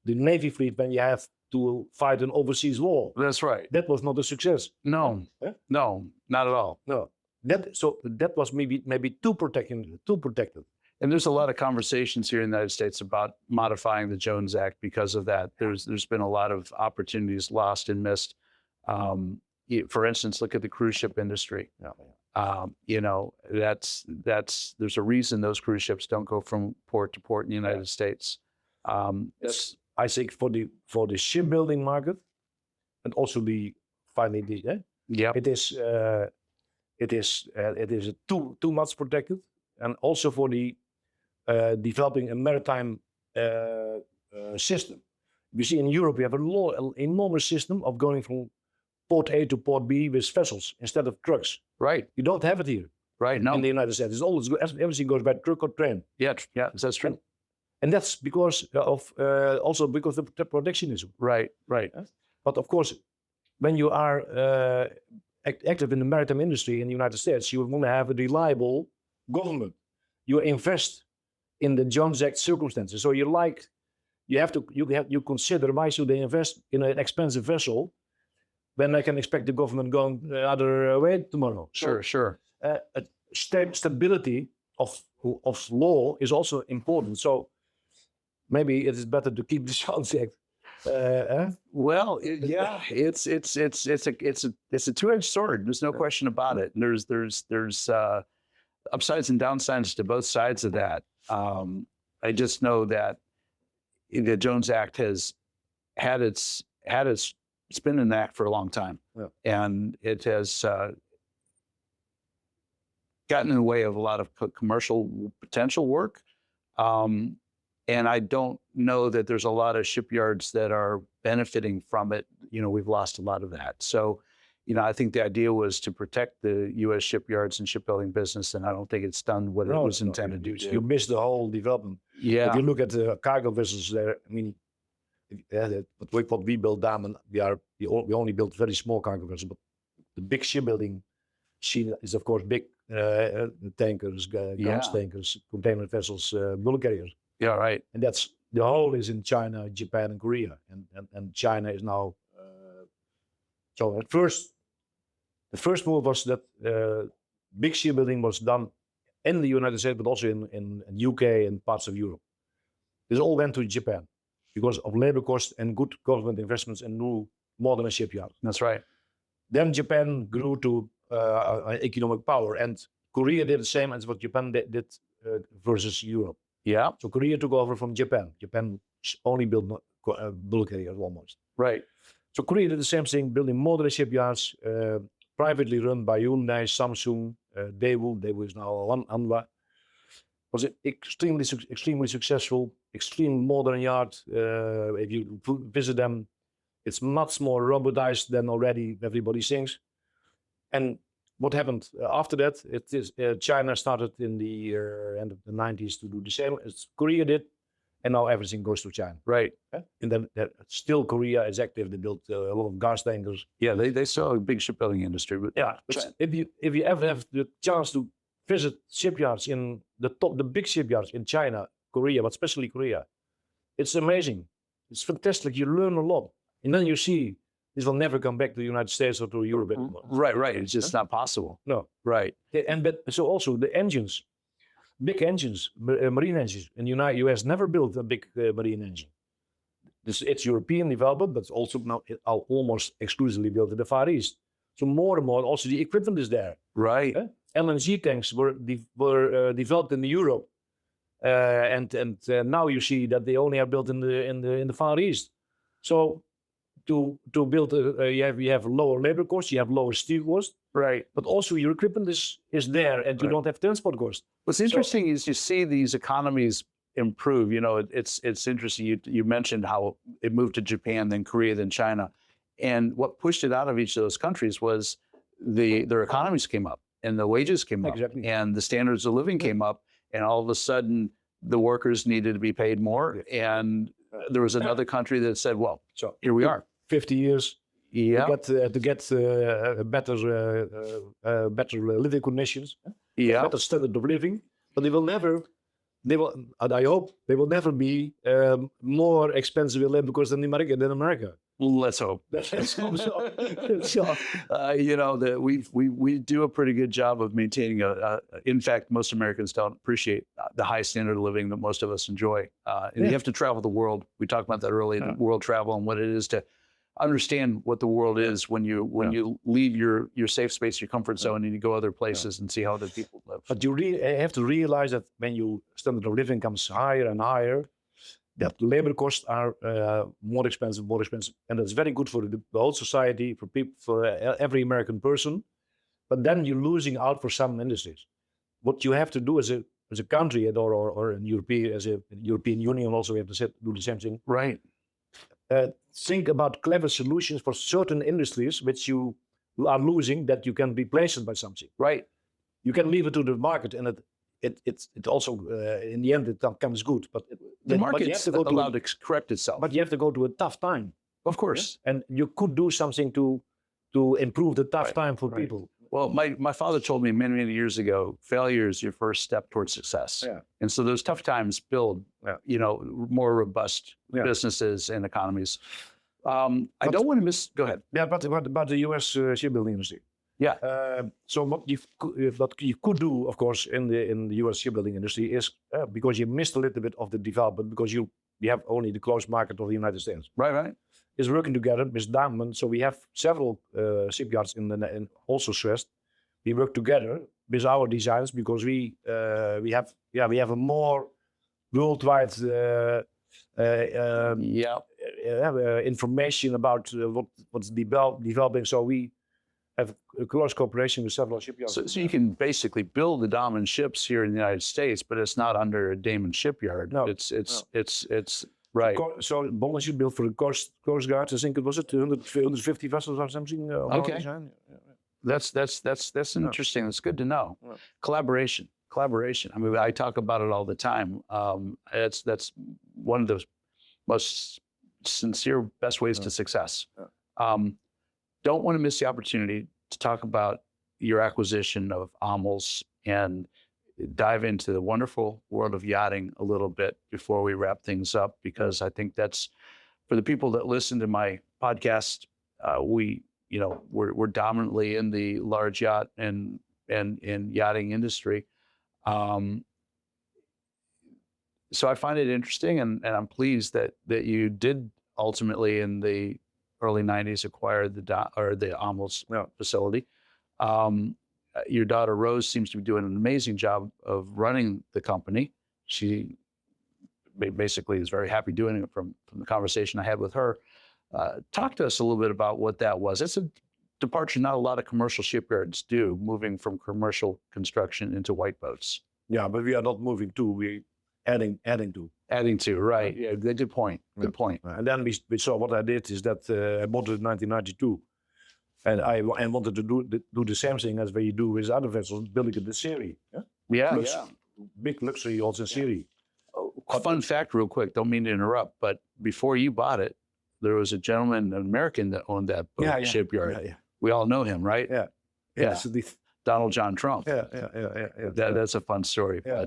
the Navy fleet when you have to fight an overseas war. That's right. That was not a success. No, no, not at all. No. That was maybe too protected. And there's a lot of conversations here in the United States about modifying the Jones Act because of that. There's been a lot of opportunities lost and missed. For instance, look at the cruise ship industry. There's a reason those cruise ships don't go from port to port in the United States. I think for the shipbuilding market, and also it is too much protected, and also for the developing a maritime system. You see, in Europe, we have an enormous system of going from port A to port B with vessels instead of trucks. Right. You don't have it here. Right. No. In the United States, it's always everything goes by truck or train. Yeah. That's true. And that's because of also because of the protectionism. Right. But of course, when you are active in the maritime industry in the United States, you want to have a reliable government. You invest in the Jones Act circumstances. So you consider, why should they invest in an expensive vessel when I can expect the government going the other way tomorrow? Sure. Stability of law is also important. So maybe it is better to keep the Jones Act. Well, yeah, it's a two-edged sword. There's no question about it. And there's upsides and downsides to both sides of that. I just know that the Jones Act has it's been in the act for a long time, and it has gotten in the way of a lot of commercial potential work. And I don't know that there's a lot of shipyards that are benefiting from it. We've lost a lot of that. So, I think the idea was to protect the U.S. shipyards and shipbuilding business, and I don't think it's done what it was intended to do. You missed the whole development. Yeah. If you look at the cargo vessels there, I mean, what we build, Damen, we only build very small cargo vessels, but the big shipbuilding scene is, of course, big tankers, gas tankers, container vessels, bulk carriers. Yeah, right. And the whole is in China, Japan, and Korea, and China is now. So at first, the first move was that big shipbuilding was done in the United States, but also in UK and parts of Europe. This all went to Japan because of labor costs and good government investments in new modern shipyards. That's right. Then Japan grew to economic power. And Korea did the same as what Japan did versus Europe. Yeah. So Korea took over from Japan. Japan only built bulk carriers almost. Right. So Korea did the same thing, building modular shipyards, privately run by Hyundai, Samsung, Daewoo. Daewoo is now Hanwha. Was extremely successful, extremely modern yard. If you visit them, it's much more robotized than already everybody thinks. And what happened after that? It is China started in the end of the 90s to do the same as Korea did, and now everything goes to China. Right. And then still Korea is active. They built a lot of gas tankers. Yeah, they still have a big shipbuilding industry. But Yeah, but if you ever have the chance to visit shipyards in the big shipyards in China, Korea, but especially Korea, it's amazing. It's fantastic. You learn a lot, and then you see this will never come back to the United States or to Europe anymore. Right. It's just not possible. No. Right. But so also the engines, big engines, marine engines in the US never built a big marine engine. It's European development, but also now almost exclusively built in the Far East. So more and more, also the equipment is there. Right. LNG tanks were developed in Europe, and now you see that they only are built in the Far East. So to build, you have lower labor costs, you have lower steel costs, right? But also your equipment is there, and you don't have transport costs. What's interesting is you see these economies improve. You know, it's interesting. You mentioned how it moved to Japan, then Korea, then China, and what pushed it out of each of those countries was their economies came up. And the wages came up, and the standards of living came up, and all of a sudden the workers needed to be paid more. And there was another country that said, "Well, so here we are, 50 years, to get better living conditions, better standard of living." But I hope they will never be more expensive in labor costs than America. Let's hope. Let's hope so. You know that we do a pretty good job of maintaining in fact, most Americans don't appreciate the high standard of living that most of us enjoy. And you have to travel the world. We talked about that earlier, world travel and what it is to understand what the world is when you leave your safe space, your comfort zone, and you go other places and see how other people live. But you have to realize that when your standard of living comes higher and higher, that labor costs are more expensive, and that's very good for the whole society, for people, for every American person. But then you're losing out for some industries. What you have to do as a country or in European, as a European Union, also we have to do the same thing. Right. Think about clever solutions for certain industries which you are losing, that you can replace it by something. Right. You can leave it to the market, and it also in the end it comes good. But the market's allowed to correct itself. But you have to go to a tough time. Of course. Yeah? And you could do something to improve the tough time for people. Well, my father told me many years ago, failure is your first step towards success. Yeah. And so those tough times build, more robust businesses and economies. I don't want to go ahead. Yeah, but about the U.S. Shipbuilding industry. Yeah. So what you could do, of course, in the U.S. shipbuilding industry is because you missed a little bit of the development because you have only the closed market of the United States. Right. Is working together with Damen. So we have several shipyards in also stressed. We work together with our designs because we have a more worldwide information about what's developing. So we have a close cooperation with several shipyards. So you can basically build the Damen ships here in the United States, but it's not under a Damen shipyard. No, it's right. So Bolton should build for the Coast Guard. I think it was 150 vessels or something. Okay. That's interesting. That's good to know. Yeah. Collaboration. I mean, I talk about it all the time. That's one of the most sincere, best ways to success. Don't want to miss the opportunity to talk about your acquisition of Amels and dive into the wonderful world of yachting a little bit before we wrap things up, because I think that's, for the people that listen to my podcast, we're dominantly in the large yacht and yachting industry. So I find it interesting, and I'm pleased that you did ultimately in the early 90s acquire the Amels facility. Your daughter Rose seems to be doing an amazing job of running the company. She basically is very happy doing it from the conversation I had with her. Talk to us a little bit about what that was. It's a departure not a lot of commercial shipyards do, moving from commercial construction into white boats. Yeah, but we are not moving to, we're adding to. Adding to, right. Yeah, good point. Good point. And then we saw what I did is that I bought it in 1992. And I wanted to do the same thing as we do with other vessels, building it in series. Yeah, Big luxury also in series. Fun fact real quick, don't mean to interrupt, but before you bought it, there was a gentleman, an American, that owned that boat shipyard. Yeah. We all know him, right? Yeah. So Donald John Trump. Yeah. That's a fun story. Yeah,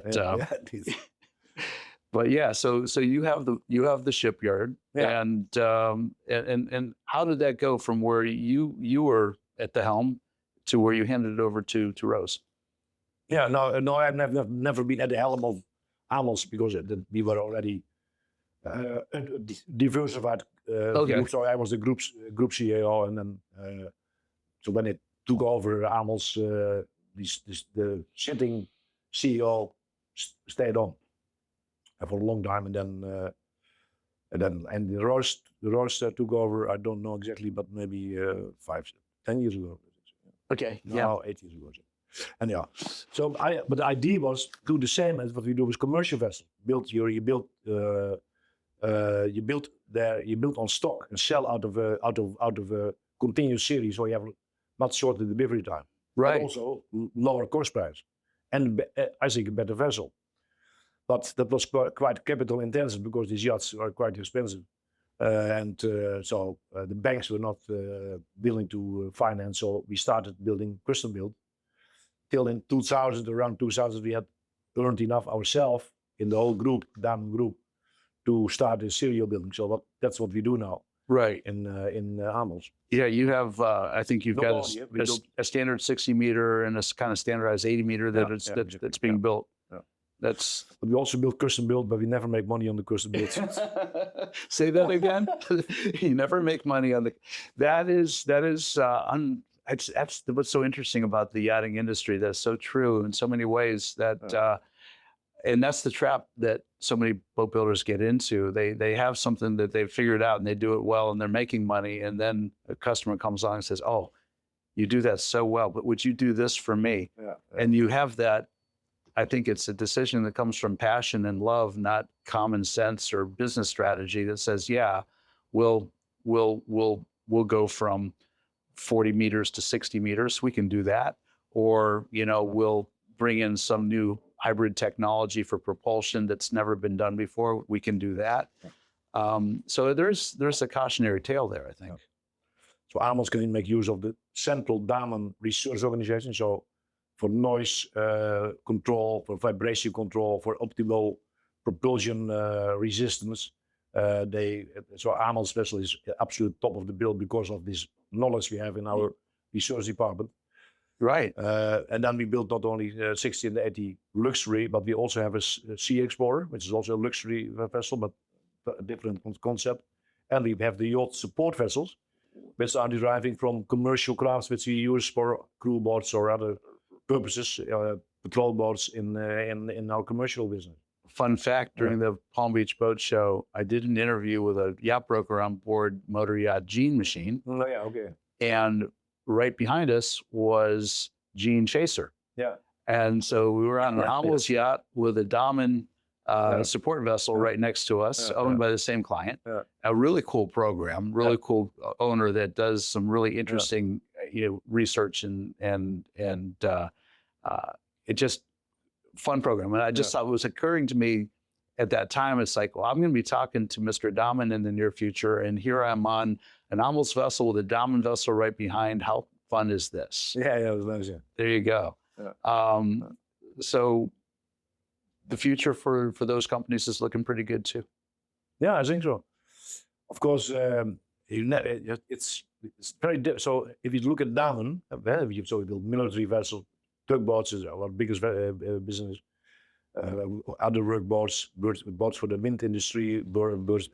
but yeah, so you have the shipyard, and how did that go from where you were at the helm to where you handed it over to Rose? Yeah, no, I've never been at the helm of Amels because we were already diversified. Group, so I was the group CEO, and then so when it took over Amels, the sitting CEO stayed on for a long time, and then the Rose took over. I don't know exactly, but maybe 10 years ago. Okay. No, 8 years ago. And but the idea was do the same as what we do with commercial vessels. You build on stock and sell out of a continuous series, so you have much shorter delivery time. Right. But also lower cost price, and I think a better vessel. But that was quite capital intensive because these yachts are quite expensive, so the banks were not willing to finance. So we started building custom build. Till in 2000, around 2000, we had earned enough ourselves in the whole group, Damen group, to start a serial building. So that's what we do now. Right. In Amels. Yeah, you have. I think you've got a standard 60 meter and a kind of standardized 80 meter that's being built. But we also build custom build, but we never make money on the custom builds. Say that again. You never make money on the. That's what's so interesting about the yachting industry. That's so true in so many ways. And that's the trap that so many boat builders get into. They have something that they've figured out and they do it well and they're making money. And then a customer comes along and says, "Oh, you do that so well, but would you do this for me?" And you have that. I think it's a decision that comes from passion and love, not common sense or business strategy that says, "Yeah, we'll go from 40 meters to 60 meters. We can do that." Or, we'll bring in some new hybrid technology for propulsion that's never been done before. We can do that. So there's a cautionary tale there, I think. So Amels can make use of the central Damen research organization. So for noise control, for vibration control, for optimal propulsion resistance. So Amels vessel is absolute top of the bill because of this knowledge we have in our research department. Right. And then we built not only 60 and 80 luxury, but we also have a Sea Explorer, which is also a luxury vessel, but a different concept. And we have the yacht support vessels, which are deriving from commercial crafts, which we use for crew boats or other purposes, patrol boats in our commercial business. Fun fact, during the Palm Beach Boat Show, I did an interview with a yacht broker on board motor yacht Gene Machine. Oh, yeah, okay. And right behind us was Gene Chaser. Yeah. And so we were on an Amels yacht with a Damen support vessel right next to us, owned by the same client. Yeah. A really cool program, really cool owner that does some really interesting research and it just fun program. And I just thought it was occurring to me at that time, it's like, well, I'm going to be talking to Mr. Damen in the near future. And here I'm on an Amels vessel with a Damen vessel right behind. How fun is this? Yeah, it was nice. Yeah. There you go. Yeah. So the future for those companies is looking pretty good too. Yeah, I think so. Of course, it's very so if you look at Damen, so we build military vessels, tugboats is our biggest business. Other work boats for the wind industry, boats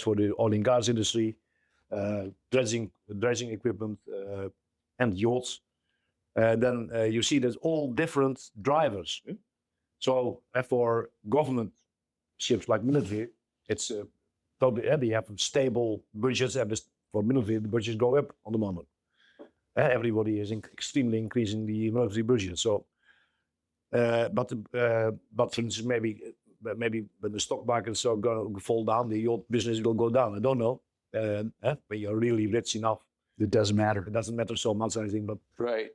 for the oil and gas industry, dredging equipment, and yachts. then you see there's all different drivers. So for government ships like military, it's totally they have stable budgets, and for military the budgets go up on the moment. Everybody is extremely increasing the military budget. So, but for instance, maybe when the stock markets are going to fall down, the yacht business will go down. I don't know. When you're really rich enough, It doesn't matter. it doesn't matter so much, I think. But Right.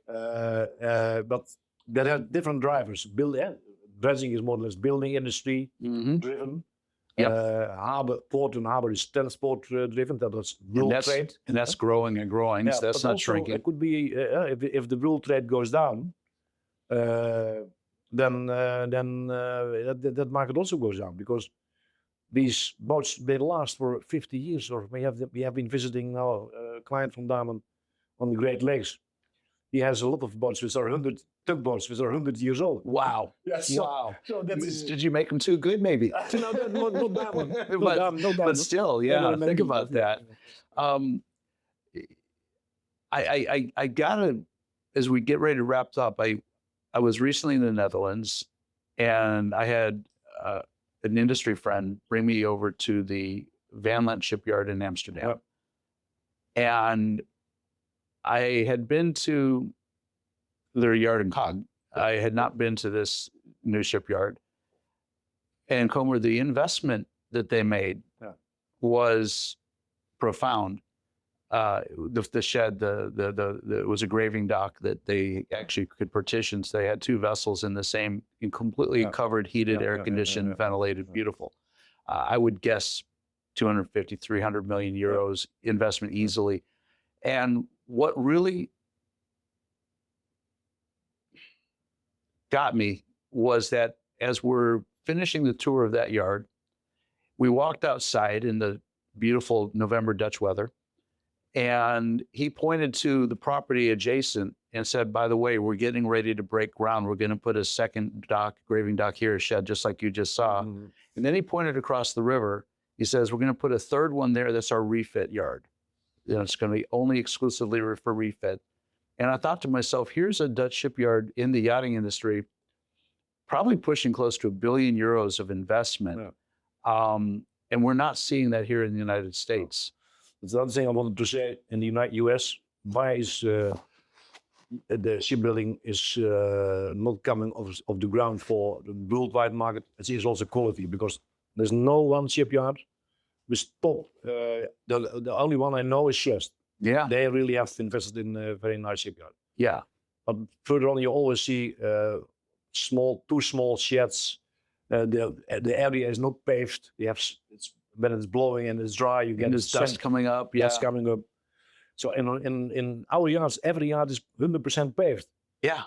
but there are different drivers. Dredging is more or less building industry driven. Yep. Port and harbor is transport driven. That's world trade, and that's growing and growing. So that's but not also shrinking. It could be if the world trade goes down, then that market also goes down, because these boats, they last for 50 years. Or we have been visiting now a client from Damen on the Great Lakes. He has a lot of boats which are tugboats which are 100 years old. Wow. Yes. Wow. So Did you make them too good, maybe? no, not Damen. But still, yeah. Think about that. I gotta, as we get ready to wrap up, I was recently in the Netherlands, and I had an industry friend bring me over to the Van Lent shipyard in Amsterdam. Yep. And I had been to their yard in Cog. I had not been to this new shipyard. And Kommer, the investment that they made was profound. The shed, it was a graving dock that they actually could partition. So they had two vessels in the same, completely covered, heated, air-conditioned, ventilated, beautiful. I would guess 250, 300 million euros investment easily. And what really got me was that as we're finishing the tour of that yard, we walked outside in the beautiful November Dutch weather, and he pointed to the property adjacent and said, by the way, we're getting ready to break ground. We're going to put a second dock, graving dock here, a shed, just like you just saw. And then he pointed across the river. He says, we're going to put a third one there. That's our refit yard. It's going to be only exclusively for refit. And I thought to myself, here's a Dutch shipyard in the yachting industry, probably pushing close to €1 billion of investment. And we're not seeing that here in the United States. That's another thing I wanted to say. In the US, why is the shipbuilding is not coming off the ground for the worldwide market? It is also quality, because there's no one shipyard with top. The only one I know is Shest. Yeah. They really have invested in a very nice shipyard. Yeah. But further on, you always see two small sheds. The area is not paved. You have when it's blowing and it's dry, you get there's dust coming up. Yeah. Dust coming up. So in our yards, every yard is 100% paved. Yeah.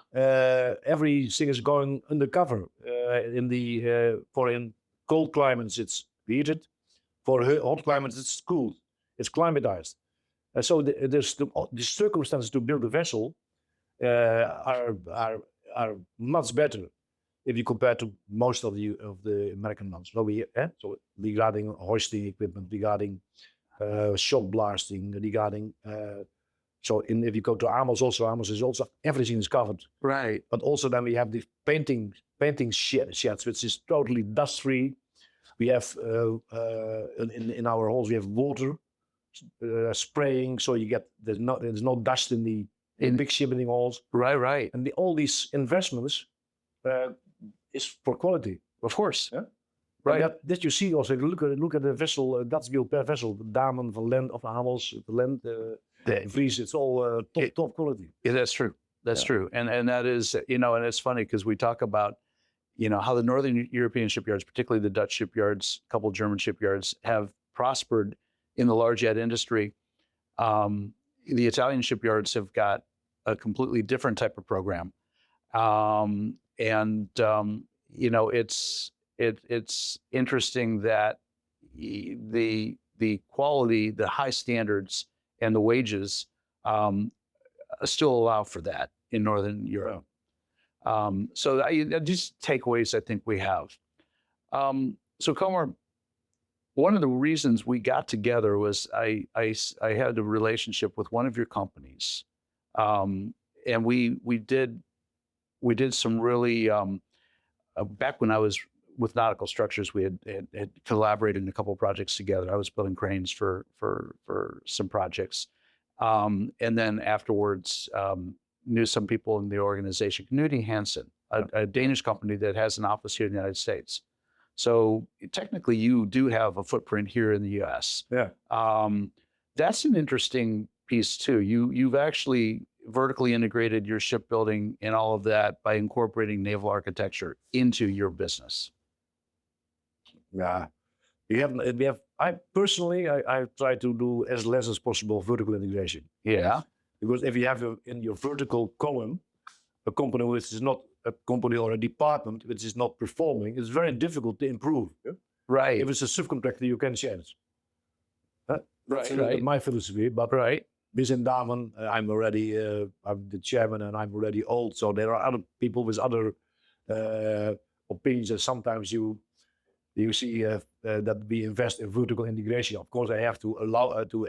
Everything is going undercover. In cold climates, it's heated. For hot climates, it's cooled. It's climatized. So the circumstances to build a vessel are much better if you compare to most of the American ones. So regarding hoisting equipment, regarding shock blasting, regarding if you go to Amels also everything is covered. Right. But also then we have the painting sheds, which is totally dust free. We have in our halls we have water spraying, so there's no dust in the big shipbuilding halls. Right. And all these investments is for quality, of course. Yeah? Right. That you see also. If you look at the vessel, Dutch built per vessel, the Damen, the Land of Amels, the Land, the Vries, it's all top quality. Yeah, that's true. That's true. And that is, and it's funny because we talk about, how the Northern European shipyards, particularly the Dutch shipyards, a couple of German shipyards, have prospered in the large yacht industry. The Italian shipyards have got a completely different type of program. It's interesting that the quality, the high standards, and the wages still allow for that in Northern Europe. So just takeaways I think we have. So Kommer, one of the reasons we got together was I had a relationship with one of your companies, and we did some really back when I was with Nautical Structures, we had collaborated in a couple of projects together. I was building cranes for some projects, and then afterwards knew some people in the organization, Knud Hansen, a Danish company that has an office here in the United States. So technically, you do have a footprint here in the U.S. Yeah. That's an interesting piece too. You've actually vertically integrated your shipbuilding and all of that by incorporating naval architecture into your business. Yeah, we have. I personally, I try to do as less as possible vertical integration. Yeah. Because if you have in your vertical column a company which is not a company or a department which is not performing, it's very difficult to improve. Yeah? Right. If it's a subcontractor, you can change. That's Right. my philosophy. But within Damen, I'm the chairman, and I'm already old. So there are other people with other opinions, and sometimes you see that we invest in vertical integration. Of course, I have to allow to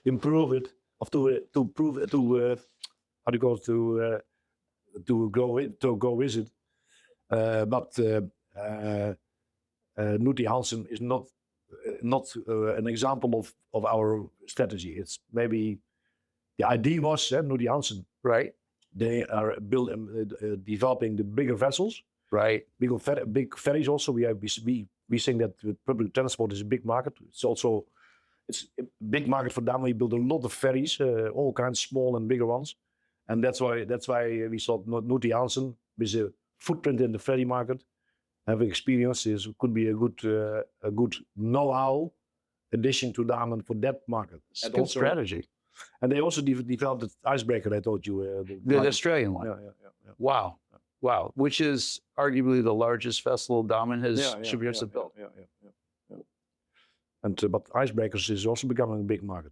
improve it, to prove it, how do you call it, to go with it. But Knud Hansen is not an example of our strategy. It's maybe the idea was Knud Hansen. Right. They are developing the bigger vessels. Right. Big ferries also. We think that public transport is a big market. It's a big market for Damen. We build a lot of ferries, all kinds, small and bigger ones, and that's why we thought Knud Hansen with a footprint in the ferry market, having experience, could be a good know-how addition to Damen for that market. It's a good strategy. And they also developed the icebreaker I told you. The Australian one. Yeah. Wow. Wow, which is arguably the largest vessel Damen shipyards have built. Yeah. And but icebreakers is also becoming a big market.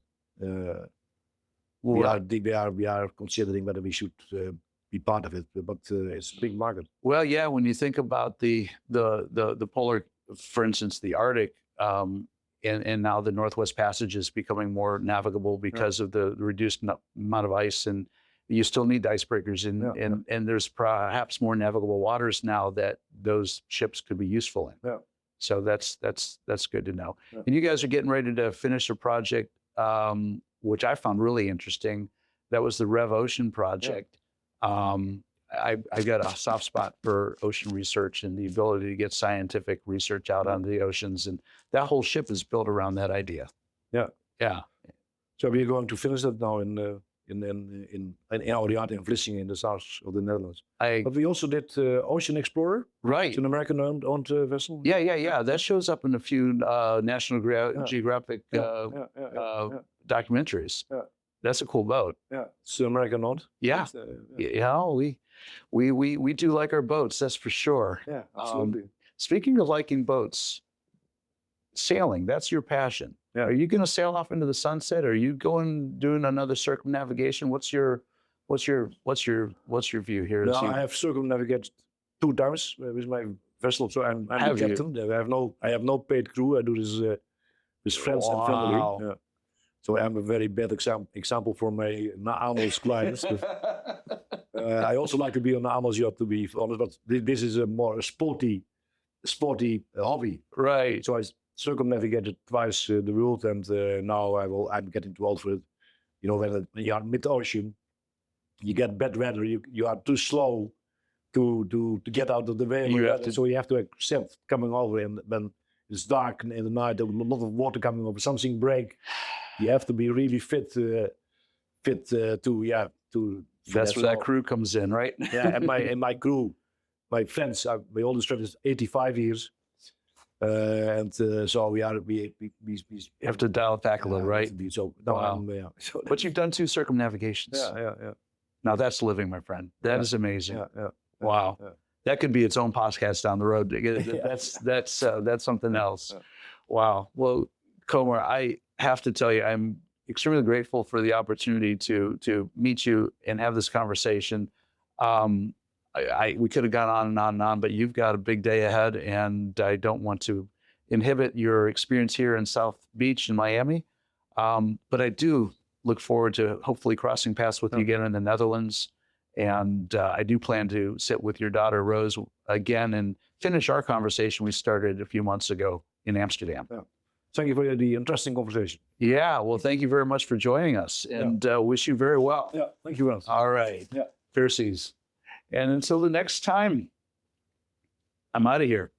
We are considering whether we should be part of it, but it's a big market. Well, yeah, when you think about the polar, for instance, the Arctic, and now the Northwest Passage is becoming more navigable because of the reduced amount of ice, and you still need icebreakers, and there's perhaps more navigable waters now that those ships could be useful in. Yeah. So that's good to know. Yeah. And you guys are getting ready to finish a project, which I found really interesting. That was the Rev Ocean project. Yeah. I got a soft spot for ocean research and the ability to get scientific research out onto the oceans, and that whole ship is built around that idea. Yeah. Yeah. So we're going to finish that now in our yard in Vlissingen in the south of the Netherlands. But we also did Ocean Explorer. Right. It's an American-owned vessel. Yeah. That shows up in a few National Geographic documentaries. Yeah. That's a cool boat. Yeah, it's American-owned. Yeah. We do like our boats, that's for sure. Yeah, absolutely. Speaking of liking boats, sailing, that's your passion. Yeah. Are you going to sail off into the sunset? Are you doing another circumnavigation? What's your view here? No, I have circumnavigated 2 times with my vessel, so I'm the captain. I have no paid crew. I do this with friends and family. Yeah. So I'm a very bad example for my Amels clients. I also like to be on the Amels yacht, to be honest, but this is a more sporty hobby. Right. So I circumnavigated twice the world, and now I'm getting too old for it. You know, when you are mid-ocean, you get bad weather. You are too slow to get out of the way. So you have to accept coming over, and when it's dark in the night, a lot of water coming over, something break. You have to be really fit to. That's where that crew comes in, right? Yeah, and my crew, my friends, my oldest friend is 85 years. So we have to dial it back a little, right? So but you've done 2 circumnavigations. Yeah. Now that's living, my friend. That is amazing. Yeah. Wow. Yeah. That could be its own podcast down the road. That's something else. Yeah. Wow. Well, Kommer, I have to tell you, I'm extremely grateful for the opportunity to meet you and have this conversation. We could have gone on and on, but you've got a big day ahead, and I don't want to inhibit your experience here in South Beach in Miami. But I do look forward to hopefully crossing paths with you again in the Netherlands. And I do plan to sit with your daughter, Rose, again and finish our conversation we started a few months ago in Amsterdam. Yeah. Thank you for the interesting conversation. Yeah, well, thank you very much for joining us, and wish you very well. Yeah, thank you, Ross. All right. Yeah. Fair seas. And until the next time, I'm out of here.